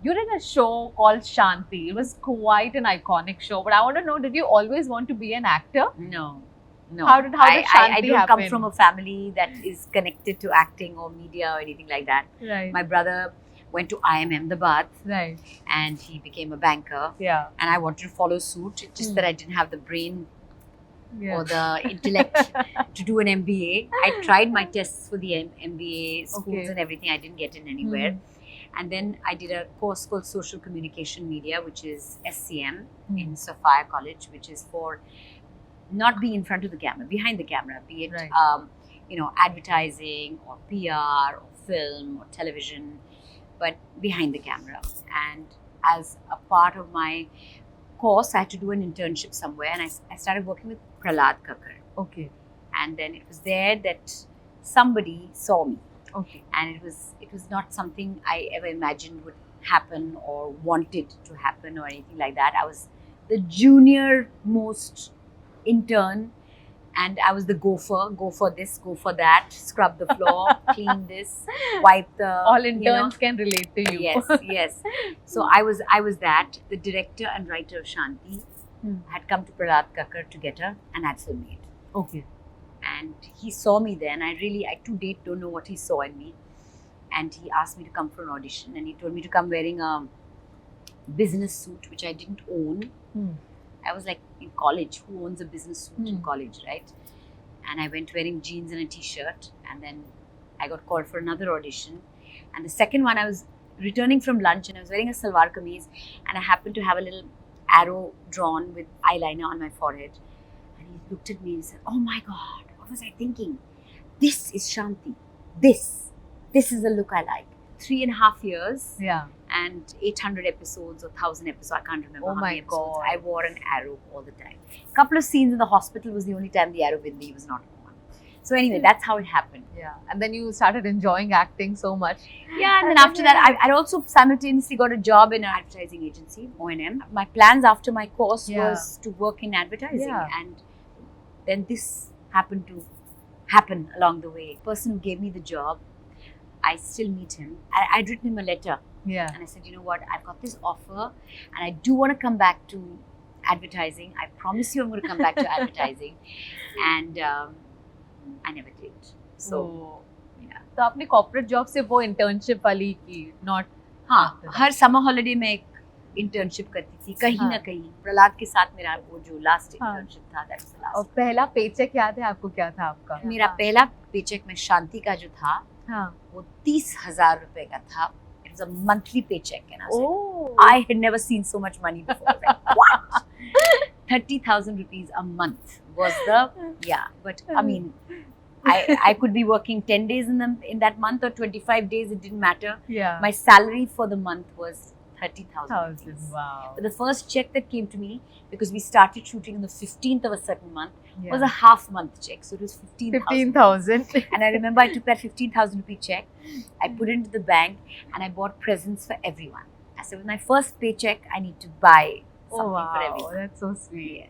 You're in a show called Shanti. It was quite an iconic show. But I want to know, did you always want to be an actor? No, no. How did I Shanti don't come happen? from a family that is connected to acting or media or anything like that. Right. My brother went to IIM Ahmedabad Right. and he became a banker. Yeah. And I wanted to follow suit. It's just that I didn't have the brain Yeah. or the intellect to do an MBA. I tried my tests for the MBA schools Okay. and everything. I didn't get in anywhere. Mhm. And then I did a course called Social Communication Media, which is SCM Mm. in Sophia College, which is for not being in front of the camera, behind the camera, be it Right. advertising or PR or film or television, but behind the camera. And as a part of my course, I had to do an internship somewhere, and I started working with Prahlad Kakkar. Okay. And then it was there that somebody saw me, Okay. and it was not something I ever imagined would happen or wanted to happen or anything like that. I was the junior most intern, and I was the gopher. Go for this, go for that, scrub the floor, clean this, wipe the All interns can relate to you. Yes, yes. So I was that. The director and writer of Shanti had come to Prahlad Kakkar to get her, and I'd film it. Okay. And he saw me then. I to date don't know what he saw in me. And he asked me to come for an audition, and he told me to come wearing a business suit, which I didn't own. Hmm. I was like in college. Who owns a business suit in Hmm. college, right? And I went wearing jeans and a t-shirt, and then I got called for another audition. And the second one, I was returning from lunch, and I was wearing a salwar kameez, and I happened to have a little arrow drawn with eyeliner on my forehead. And he looked at me and said, "Oh my God, what was I thinking? This is Shanti. This is the look I like." 3.5 years Yeah. and 800 episodes or 1,000 episodes. I can't remember Oh how my many episodes. God. I wore an arrow all the time. A couple of scenes in the hospital was the only time the arrow with me was not on. So anyway, that's how it happened. Yeah. And then you started enjoying acting so much. Yeah, and then after that, I also simultaneously got a job in an advertising agency, O&M. My plans after my course Yeah. was to work in advertising, Yeah. and then this happened to happen along the way. The person who gave me the job, I still meet him. I'd written him a letter, Yeah. and I said, "You know what? I've got this offer, and I do want to come back to advertising. I promise you, I'm going to come back to advertising." And I never did. So. So, Yeah. तो आपने corporate job से वो internship वाली की, not हाँ, हर summer holiday में एक internship करती थी कहीं हाँ. ना कहीं। प्रहलाद के साथ मेरा वो जो लास्ट हाँ. इंटर्नशिप था, दैट वाज द और लास्ट। पहला पेचेक याद है आपको क्या था आपका? मेरा पहला पेचेक में शांति का जो था हाँ. वो 30,000 रुपए का था। It was a monthly paycheque, and Oh. I had never seen so much money before. Like, what? 30,000 rupees a month was but I mean, I could be working 10 days in that month or 25 days, it didn't matter. Yeah. My salary for the month was 30,000 thousand. rupees. Wow. But the first check that came to me, because we started shooting on the 15th of a certain month, Yeah. was a half month check. So it was 15,000. 15,000. And I remember I took that 15,000 rupee check, I put it into the bank, and I bought presents for everyone. I said, with my first paycheck, I need to buy something Oh for wow, everyone. that's so sweet. Yes.